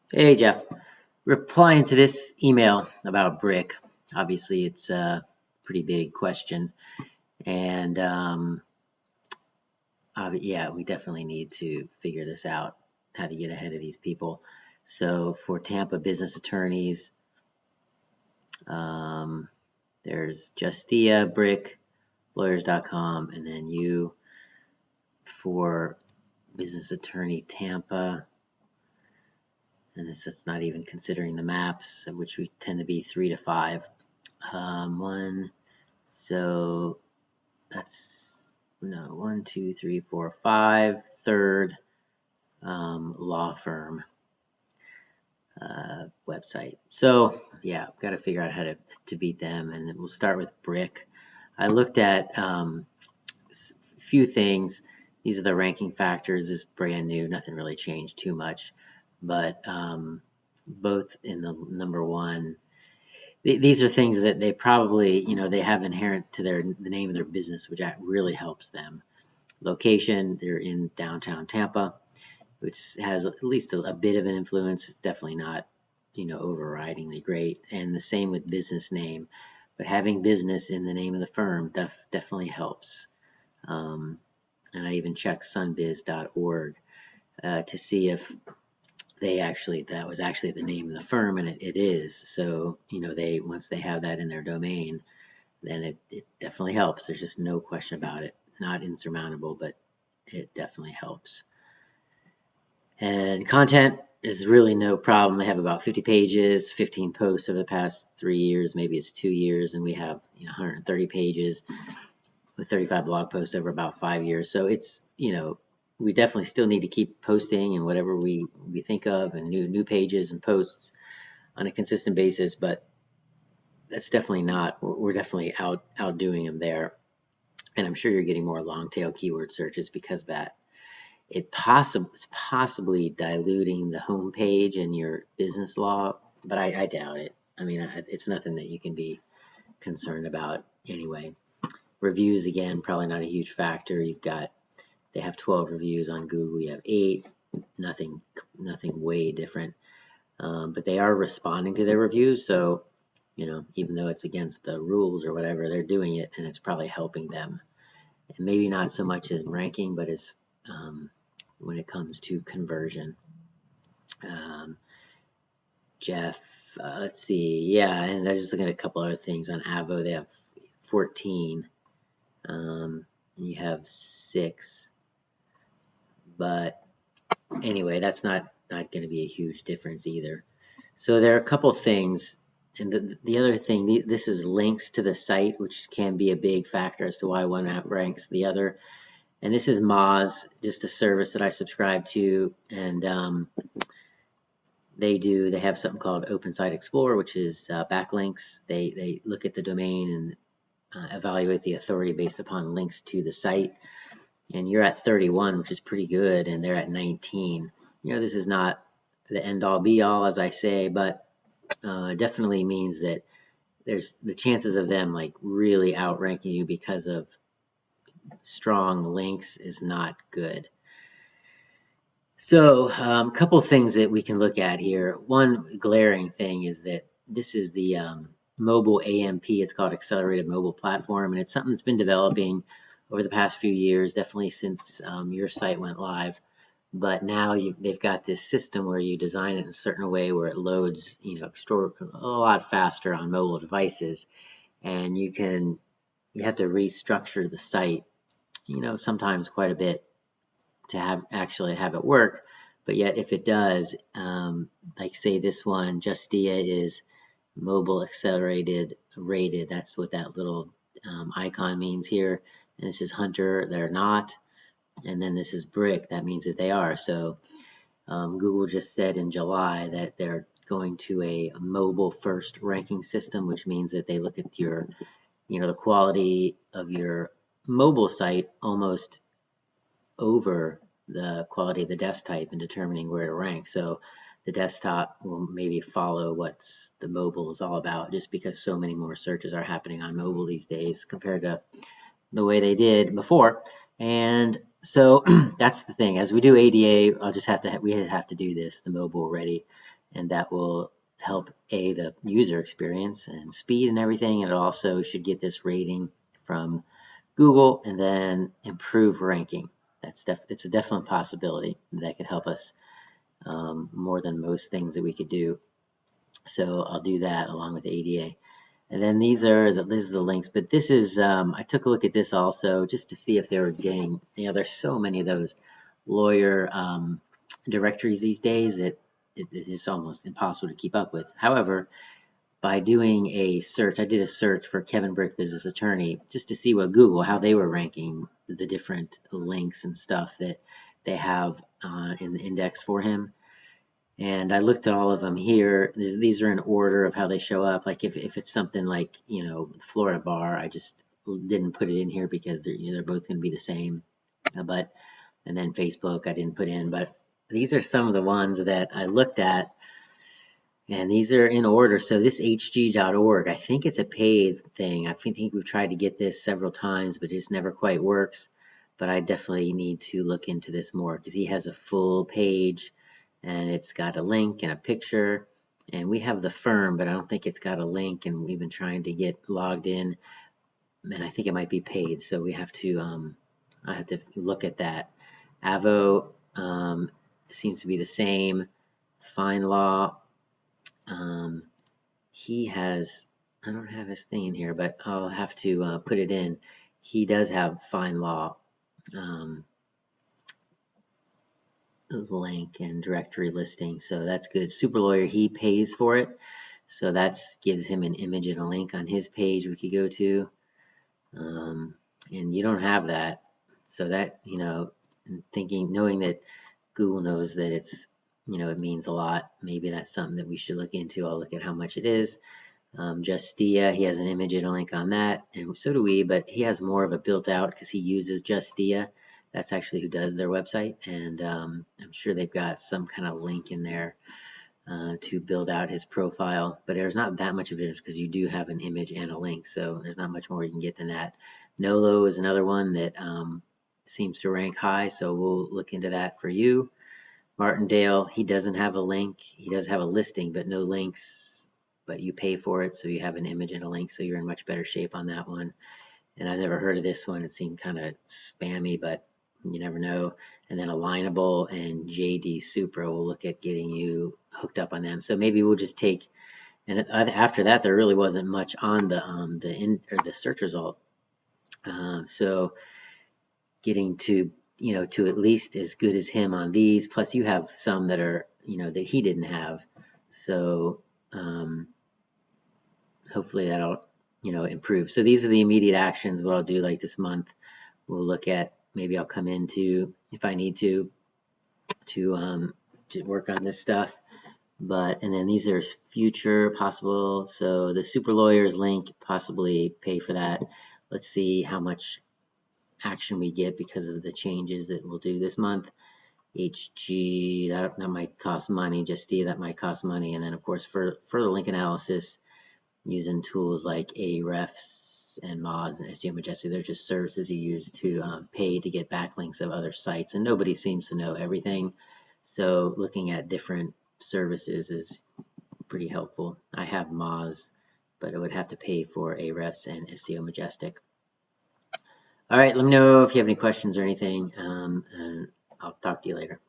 Hey Jeff, replying to this email about Brick. Obviously, it's a pretty big question, and yeah, we definitely need to figure this out, how to get ahead of these people. So for Tampa business attorneys, um, there's Justia, Brick, lawyers.com, and then you for business attorney Tampa. And it's not even considering the maps, which we tend to be 3 to 5. One, so that's no 1, 2, 3, 4, 5. Third law firm website. So yeah, got to figure out how to beat them, and we'll start with Brick. I looked at a few things. These are the ranking factors. This is brand new. Nothing really changed too much, but both in the number one. These are things that they probably, they have inherent to the name of their business, which really helps them. Location, they're in downtown Tampa, which has at least a bit of an influence. It's definitely not, overridingly great. And the same with business name, but having business in the name of the firm definitely helps. And I even checked sunbiz.org to see if that was actually the name of the firm, and it is. So they once they have that in their domain, then it definitely helps. There's just no question about it. Not insurmountable, but it definitely helps. And content is really no problem. They have about 50 pages, 15 posts over the past 3 years, maybe it's 2 years, and we have 130 pages with 35 blog posts over about 5 years. So it's we definitely still need to keep posting and whatever we think of, and new pages and posts on a consistent basis, but that's definitely not, we're definitely outdoing them there. And I'm sure you're getting more long tail keyword searches because of that. It's possibly diluting the homepage in your business law, but I doubt it. I mean, it's nothing that you can be concerned about anyway. Reviews, again, probably not a huge factor. They have 12 reviews on Google. You have 8. Nothing way different. But they are responding to their reviews. So, even though it's against the rules or whatever, they're doing it, and it's probably helping them. And maybe not so much in ranking, but as when it comes to conversion. Jeff, let's see. Yeah, and I was just looking at a couple other things on Avvo. They have 14. And you have 6. But anyway, that's not going to be a huge difference either. So there are a couple things, and the other thing, this is links to the site, which can be a big factor as to why one app ranks the other. And this is Moz, just a service that I subscribe to, and they have something called Open Site Explorer, which is backlinks. They look at the domain and evaluate the authority based upon links to the site. And you're at 31, which is pretty good, and they're at 19. This is not the end all be all, as I say, but definitely means that there's the chances of them like really outranking you because of strong links is not good. So a couple of things that we can look at here. One glaring thing is that this is the mobile AMP. It's called Accelerated Mobile Platform, and it's something that's been developing over the past few years, definitely since your site went live. But now they've got this system where you design it in a certain way where it loads, a lot faster on mobile devices, and you have to restructure the site, sometimes quite a bit to actually have it work. But yet, if it does, like say this one, Justia is mobile accelerated rated. That's what that little icon means here. And this is Hunter, they're not. And then this is Brick, that means that they are. So Google just said in July that they're going to a mobile first ranking system, which means that they look at your, the quality of your mobile site almost over the quality of the desktop in determining where to rank. So the desktop will maybe follow what the mobile is all about, just because so many more searches are happening on mobile these days compared to the way they did before. And so that's the thing. As we do ADA, we have to do this, the mobile ready and that will help the user experience and speed and everything. And it also should get this rating from Google and then improve ranking. It's a definite possibility that could help us more than most things that we could do. So I'll do that along with ADA. And then this is the links, but this is, I took a look at this also just to see if they were getting, there's so many of those lawyer directories these days that it is almost impossible to keep up with. However, by doing a search, I did a search for Kevin Brick Business Attorney just to see what Google, how they were ranking the different links and stuff that they have in the index for him. And I looked at all of them here. These are in order of how they show up. Like if it's something like, Florida Bar, I just didn't put it in here because they're both going to be the same. And then Facebook, I didn't put in. But these are some of the ones that I looked at, and these are in order. So this hg.org, I think it's a paid thing. I think we've tried to get this several times, but it just never quite works. But I definitely need to look into this more because he has a full page. And it's got a link and a picture, and we have the firm, but I don't think it's got a link, and we've been trying to get logged in, and I think it might be paid, so we have to I have to look at that. Avo seems to be the same. FindLaw, he has, I don't have his thing in here, but I'll have to put it in. He does have FindLaw link and directory listing, so that's good. SuperLawyer, he pays for it, so that gives him an image and a link on his page we could go to, and you don't have that, so that, knowing that Google knows that it's, it means a lot. Maybe that's something that we should look into. I'll look at how much it is. Justia, he has an image and a link on that, and so do we, but he has more of a built out because he uses Justia. That's actually who does their website, and I'm sure they've got some kind of link in there to build out his profile, but there's not that much of it because you do have an image and a link, so there's not much more you can get than that. Nolo is another one that seems to rank high, so we'll look into that for you. Martindale, he doesn't have a link. He does have a listing, but no links, but you pay for it, so you have an image and a link, so you're in much better shape on that one. And I never heard of this one. It seemed kind of spammy, but you never know. And then Alignable and JD Supra will look at getting you hooked up on them. So maybe we'll just take, and after that, there really wasn't much on the search result. So getting to, to at least as good as him on these, plus you have some that are, that he didn't have. So hopefully that'll, improve. So these are the immediate actions. What I'll do like this month, we'll look at, maybe I'll come into, if I need to work on this stuff. And then these are future possible. So the SuperLawyers link, possibly pay for that. Let's see how much action we get because of the changes that we'll do this month. HG, that might cost money. Justia, that might cost money. And then of course for further link analysis, using tools like Ahrefs and Moz and SEO Majestic, they're just services you use to pay to get backlinks of other sites, and nobody seems to know everything. So looking at different services is pretty helpful. I have Moz, but I would have to pay for Ahrefs and SEO Majestic. All right, let me know if you have any questions or anything, and I'll talk to you later.